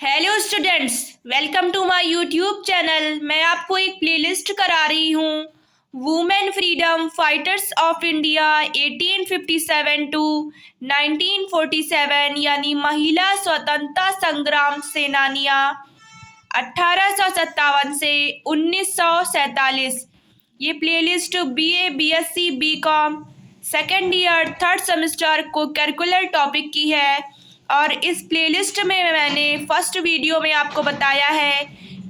Hello students, welcome to my YouTube channel. मैं आपको एक प्लेलिस्ट करा रही हूँ women freedom fighters of India 1857 to 1947, यानी महिला स्वतंत्रता संग्राम सेनानियाँ 1857 से 1947। ये playlist BA, BSc, BCom second year third semester cocurricular topic की है। और इस प्लेलिस्ट में मैंने फर्स्ट वीडियो में आपको बताया है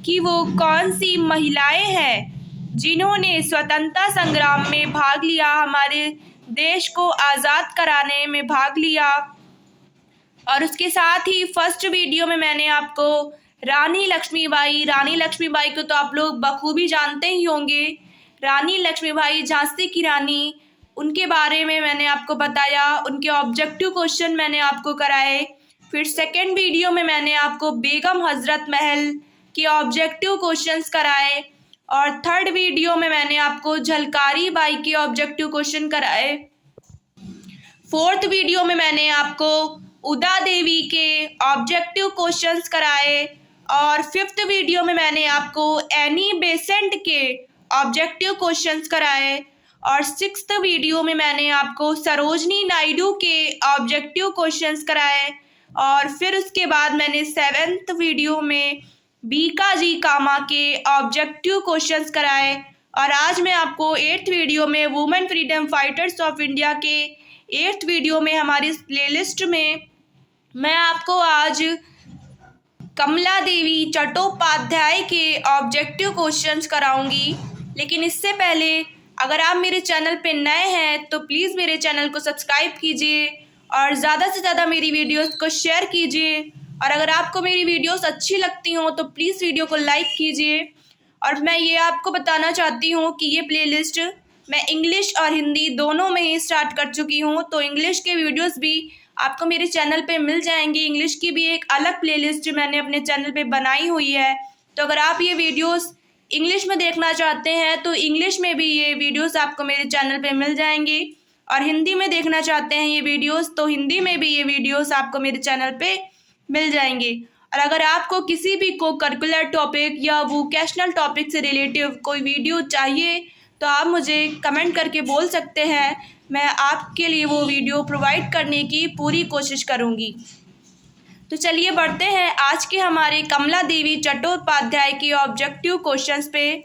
कि वो कौन सी महिलाएं हैं जिन्होंने स्वतंत्रता संग्राम में भाग लिया, हमारे देश को आज़ाद कराने में भाग लिया। और उसके साथ ही फर्स्ट वीडियो में मैंने आपको रानी लक्ष्मीबाई को तो आप लोग बखूबी जानते ही होंगे। रानी लक्ष्मीबाई, झांसी की रानी, उनके बारे में मैंने आपको बताया, उनके ऑब्जेक्टिव क्वेश्चन मैंने आपको कराए। फिर सेकंड वीडियो में मैंने आपको बेगम हजरत महल के ऑब्जेक्टिव क्वेश्चंस कराए। और थर्ड वीडियो में मैंने आपको झलकारी बाई के ऑब्जेक्टिव क्वेश्चन कराए। फोर्थ वीडियो में मैंने आपको उदा देवी के ऑब्जेक्टिव क्वेश्चंस कराए। और फिफ्थ वीडियो में मैंने आपको एनी बेसेंट के ऑब्जेक्टिव क्वेश्चंस कराए। और सिक्स्थ वीडियो में मैंने आपको सरोजनी नायडू के ऑब्जेक्टिव क्वेश्चंस कराए। और फिर उसके बाद मैंने सेवेंथ वीडियो में बीकाजी कामा के ऑब्जेक्टिव क्वेश्चंस कराए। और आज मैं आपको एट्थ वीडियो में women freedom fighters of India के एट्थ वीडियो में हमारी इस प्लेलिस्ट में मैं आपको आज कमला देवी चट्टोपाध्याय के ऑब्जेक्टिव क्वेश्चंस कराऊंगी। लेकिन इससे पहले अगर आप मेरे चैनल पे नए हैं तो प्लीज़ मेरे चैनल को सब्सक्राइब कीजिए और ज़्यादा से ज़्यादा मेरी वीडियोस को शेयर कीजिए। और अगर आपको मेरी वीडियोस अच्छी लगती हों तो प्लीज़ वीडियो को लाइक कीजिए। और मैं ये आपको बताना चाहती हूँ कि ये प्लेलिस्ट मैं इंग्लिश और हिंदी दोनों में ही स्टार्ट कर चुकी हूँ, तो इंग्लिश के वीडियोस भी आपको मेरे चैनल पे मिल जाएंगे। इंग्लिश की भी एक अलग प्लेलिस्ट मैंने अपने चैनल पे बनाई हुई है। तो अगर आप ये वीडियोस इंग्लिश में देखना चाहते हैं तो इंग्लिश में भी ये वीडियोस आपको मेरे चैनल पे मिल जाएंगे। और हिंदी में देखना चाहते हैं ये वीडियोस तो हिंदी में भी ये वीडियोस आपको मेरे चैनल पे मिल जाएंगे। और अगर आपको किसी भी को करिकुलर टॉपिक या वोकेशनल टॉपिक से रिलेटिव कोई वीडियो चाहिए तो आप मुझे कमेंट करके बोल सकते हैं। मैं आपके लिए वो वीडियो प्रोवाइड करने की पूरी कोशिश करूँगी। तो चलिए बढ़ते हैं आज के हमारे कमला देवी चट्टोपाध्याय के ऑब्जेक्टिव क्वेश्चंस पे।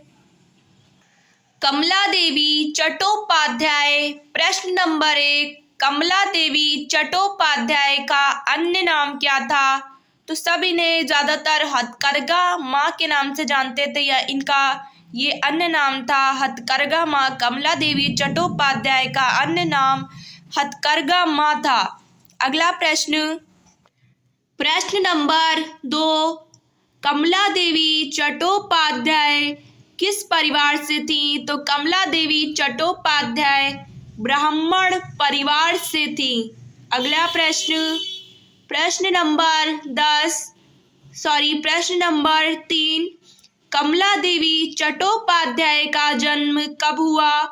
कमला देवी चट्टोपाध्याय, प्रश्न नंबर 1, कमला देवी चट्टोपाध्याय का अन्य नाम क्या था? तो सब इन्हें ज़्यादातर हथकरघा माँ के नाम से जानते थे, या इनका ये अन्य नाम था हथकरघा माँ। कमला देवी चट्टोपाध्याय का अन्य नाम हथकरघा माँ था। अगला प्रश्न, प्रश्न नंबर 2, कमला देवी चट्टोपाध्याय किस परिवार से थी? तो कमला देवी चट्टोपाध्याय ब्राह्मण परिवार से थी। अगला प्रश्न, प्रश्न नंबर 3, कमला देवी चट्टोपाध्याय का जन्म कब हुआ?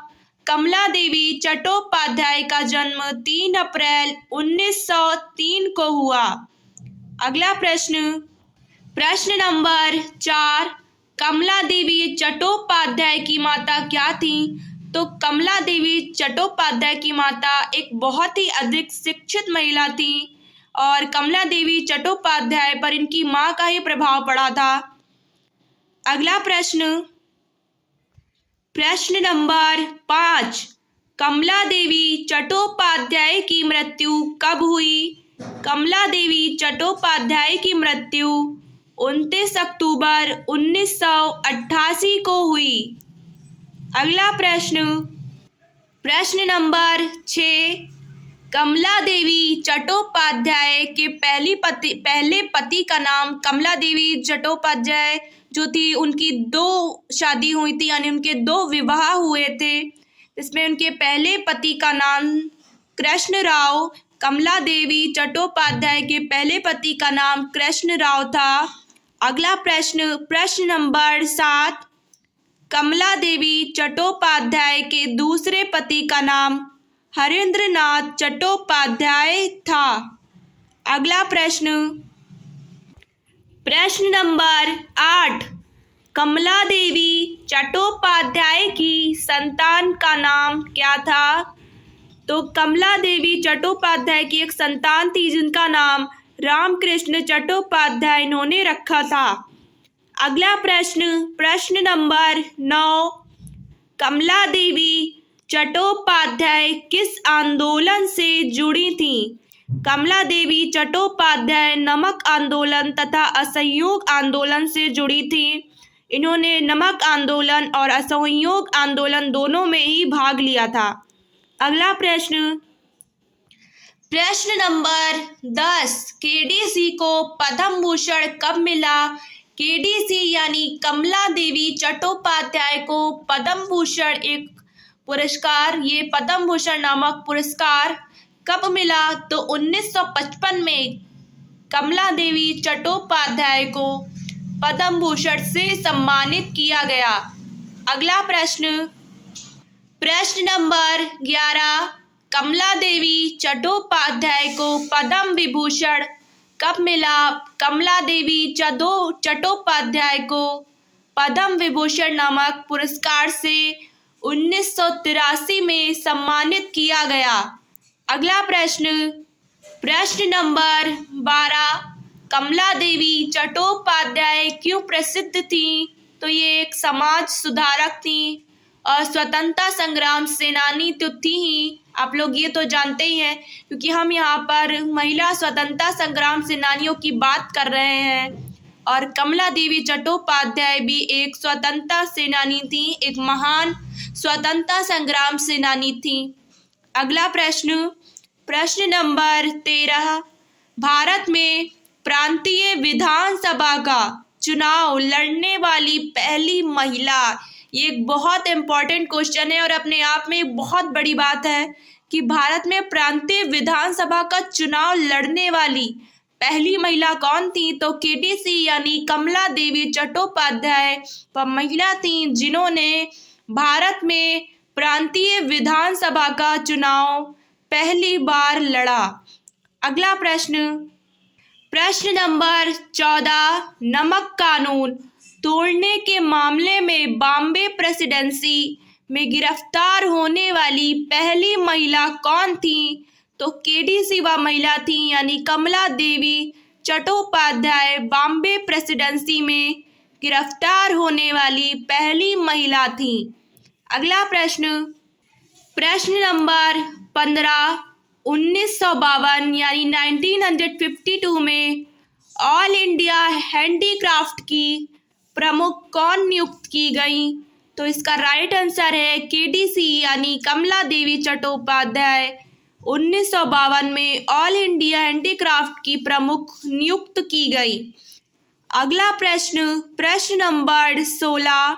कमला देवी चट्टोपाध्याय का जन्म 3 अप्रैल 1903 को हुआ। अगला प्रश्न, प्रश्न नंबर 4, कमला देवी चट्टोपाध्याय की माता क्या थी? तो कमला देवी चट्टोपाध्याय की माता एक बहुत ही अधिक शिक्षित महिला थी और कमला देवी चट्टोपाध्याय पर इनकी माँ का ही प्रभाव पड़ा था। अगला प्रश्न, प्रश्न नंबर 5, कमला देवी चट्टोपाध्याय की मृत्यु कब हुई? कमला देवी चट्टोपाध्याय की मृत्यु 29 अक्टूबर 1988 को हुई। अगला प्रश्न, प्रश्न नंबर 6, कमला देवी चट्टोपाध्याय के पहले पति का नाम कमला देवी चट्टोपाध्याय जो थी, उनकी 2 शादी हुई थी, यानी उनके 2 विवाह हुए थे। इसमें उनके पहले पति का नाम कृष्ण राव, कमला देवी चट्टोपाध्याय के पहले पति का नाम कृष्ण राव था। अगला प्रश्न, प्रश्न नंबर 7, कमला देवी चट्टोपाध्याय के दूसरे पति का नाम हरेंद्र नाथ चट्टोपाध्याय था। अगला प्रश्न, प्रश्न नंबर 8, कमला देवी चट्टोपाध्याय की संतान का नाम क्या था? तो कमला देवी चट्टोपाध्याय की एक संतान थी जिनका नाम रामकृष्ण चट्टोपाध्याय इन्होंने रखा था। अगला प्रश्न नंबर 9, कमला देवी चट्टोपाध्याय किस आंदोलन से जुड़ी थी? कमला देवी चट्टोपाध्याय नमक आंदोलन तथा असहयोग आंदोलन से जुड़ी थी। इन्होंने नमक आंदोलन और असहयोग आंदोलन दोनों में ही भाग लिया था। अगला प्रश्न नंबर 10, केडीसी को पद्म भूषण कब मिला? केडीसी यानी कमला देवी चट्टोपाध्याय को पद्म भूषण एक पुरस्कार, ये पद्म भूषण नामक पुरस्कार कब मिला? तो 1955 में कमला देवी चट्टोपाध्याय को पद्म भूषण से सम्मानित किया गया। अगला प्रश्न नंबर 11, कमला देवी चट्टोपाध्याय को पद्म विभूषण कब मिला? कमला देवी चट्टोपाध्याय को पद्म विभूषण नामक पुरस्कार से 1983 में सम्मानित किया गया। अगला प्रश्न नंबर 12, कमला देवी चट्टोपाध्याय क्यों प्रसिद्ध थी? तो ये एक समाज सुधारक थी और स्वतंत्रता संग्राम सेनानी तो थी ही, आप लोग ये तो जानते ही हैं, क्योंकि हम यहाँ पर महिला स्वतंत्रता संग्राम सेनानियों की बात कर रहे हैं। और कमला देवी चट्टोपाध्याय भी एक स्वतंत्रता सेनानी थी, एक महान स्वतंत्रता संग्राम सेनानी थी। अगला प्रश्न नंबर 13, भारत में प्रांतीय विधानसभा का चुनाव लड़ने वाली पहली महिला। ये एक बहुत इम्पॉर्टेंट क्वेश्चन है और अपने आप में बहुत बड़ी बात है कि भारत में प्रांतीय विधानसभा का चुनाव लड़ने वाली पहली महिला कौन थी? तो केडीसी यानी कमला देवी चट्टोपाध्याय वह महिला थी जिन्होंने भारत में प्रांतीय विधानसभा का चुनाव पहली बार लड़ा। अगला प्रश्न नंबर 14, नमक कानून तोड़ने के मामले में बॉम्बे प्रेसिडेंसी में गिरफ्तार होने वाली पहली महिला कौन थी? तो केडीसी वह महिला थी यानी कमला देवी चट्टोपाध्याय बॉम्बे प्रेसिडेंसी में गिरफ्तार होने वाली पहली महिला थी। अगला प्रश्न नंबर 15, 1952 यानी 1952 में ऑल इंडिया हैंडीक्राफ्ट की प्रमुख कौन नियुक्त की गई? तो इसका राइट आंसर है केडीसी यानी कमला देवी चट्टोपाध्याय 1952 में ऑल इंडिया हैंडीक्राफ्ट की प्रमुख नियुक्त की गई। अगला प्रश्न नंबर 16,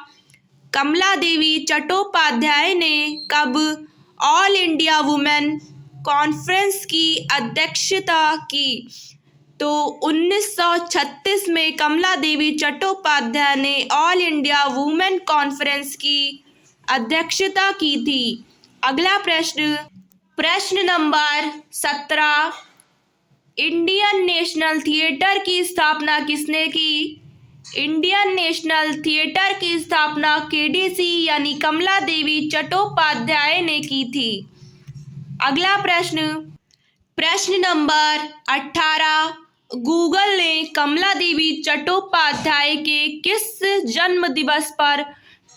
कमला देवी चट्टोपाध्याय ने कब ऑल इंडिया वुमेन कॉन्फ्रेंस की अध्यक्षता की? तो 1936 में कमला देवी चट्टोपाध्याय ने ऑल इंडिया वुमेन कॉन्फ्रेंस की अध्यक्षता की थी। अगला प्रश्न नंबर 17, इंडियन नेशनल थिएटर की स्थापना किसने की? इंडियन नेशनल थिएटर की स्थापना केडीसी यानी कमला देवी चट्टोपाध्याय ने की थी। अगला प्रश्न नंबर 18, गूगल ने कमला देवी चट्टोपाध्याय के किस जन्म दिवस पर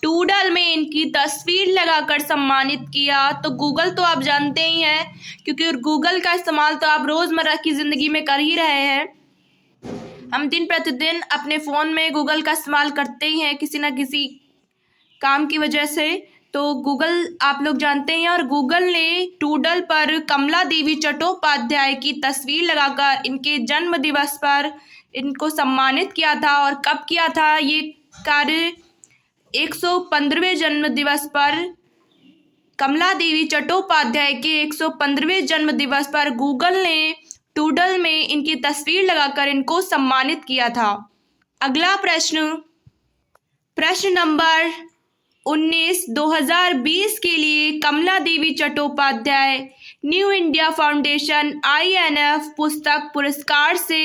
टूडल में इनकी तस्वीर लगाकर सम्मानित किया? तो गूगल तो आप जानते ही हैं, क्योंकि गूगल का इस्तेमाल तो आप रोज़मर्रा की ज़िंदगी में कर ही रहे हैं। हम दिन प्रतिदिन अपने फ़ोन में गूगल का इस्तेमाल करते ही हैं किसी न किसी काम की वजह से, तो गूगल आप लोग जानते हैं। और गूगल ने टूडल पर कमला देवी चट्टोपाध्याय की तस्वीर लगाकर इनके जन्म दिवस पर इनको सम्मानित किया था। और कब किया था ये कार्य? 115वें जन्म दिवस पर, कमला देवी चट्टोपाध्याय के 115वें जन्म दिवस पर गूगल ने टूडल में इनकी तस्वीर लगाकर इनको सम्मानित किया था। अगला प्रश्न नंबर 19, 2020 के लिए Kamala Devi Chattopadhyay new India foundation INF पुस्तक पुरस्कार से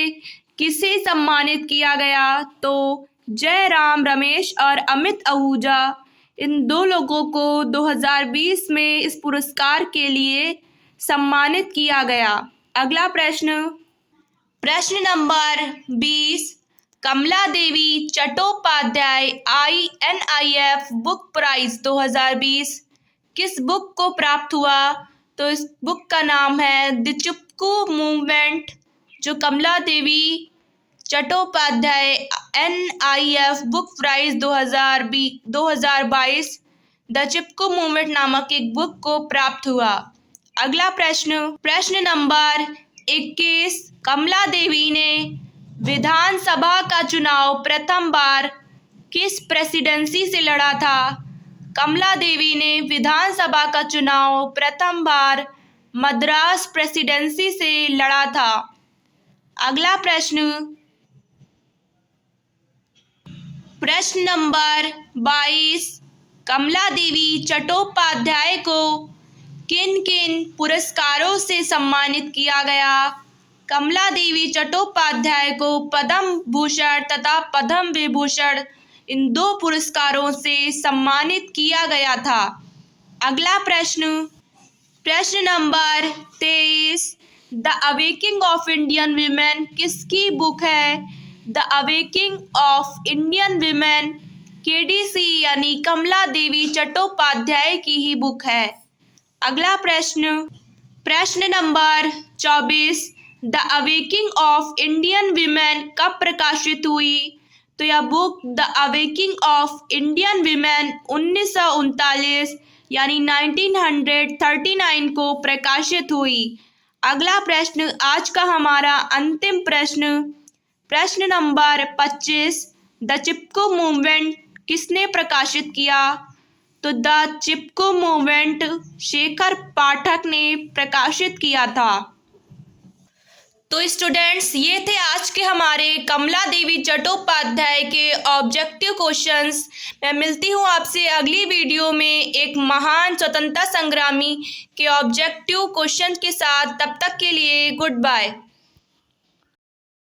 किसे सम्मानित किया गया? तो जयराम रमेश और अमित आहूजा, इन दो लोगों को 2020 में इस पुरस्कार के लिए सम्मानित किया गया। अगला प्रश्न, प्रश्न नंबर 20, कमला Devi Chattopadhyay INIF book prize 2020 किस बुक को प्राप्त हुआ? तो इस बुक का नाम है द चिपकू मूवमेंट। जो Kamala Devi Chattopadhyay NIF book prize 2022 the Chipko movement नामक एक बुक को प्राप्त हुआ। अगला प्रश्न, प्रश्न नंबर 21, कमला देवी ने विधानसभा का चुनाव प्रथम बार किस प्रेसिडेंसी से लड़ा था? कमला देवी ने विधानसभा का चुनाव प्रथम बार मद्रास प्रेसिडेंसी से लड़ा था। अगला प्रश्न, प्रश्न नंबर 22, कमला देवी चट्टोपाध्याय को किन किन पुरस्कारों से सम्मानित किया गया? कमला देवी चट्टोपाध्याय को पद्म भूषण तथा पद्म विभूषण इन दो पुरस्कारों से सम्मानित किया गया था। अगला प्रश्न, प्रश्न number 23, the awaking of Indian women किसकी बुक है? The awaking of Indian women KDC यानी कमला देवी चट्टोपाध्याय की ही बुक है। अगला प्रश्न, प्रश्न number 24, the awaking of Indian women कब प्रकाशित हुई? तो यह book the awaking of Indian women 1939 यानी 1939 को प्रकाशित हुई। अगला प्रश्न, आज का हमारा अंतिम प्रश्न, प्रश्न नंबर 25, द चिपकू मूवमेंट किसने प्रकाशित किया? तो द चिपकू मूवमेंट शेखर पाठक ने प्रकाशित किया था। तो स्टूडेंट्स, ये थे आज के हमारे कमला देवी चट्टोपाध्याय के ऑब्जेक्टिव क्वेश्चंस। मैं मिलती हूँ आपसे अगली वीडियो में एक महान स्वतंत्रता संग्रामी के ऑब्जेक्टिव क्वेश्चन के साथ। तब तक के लिए गुड बाय।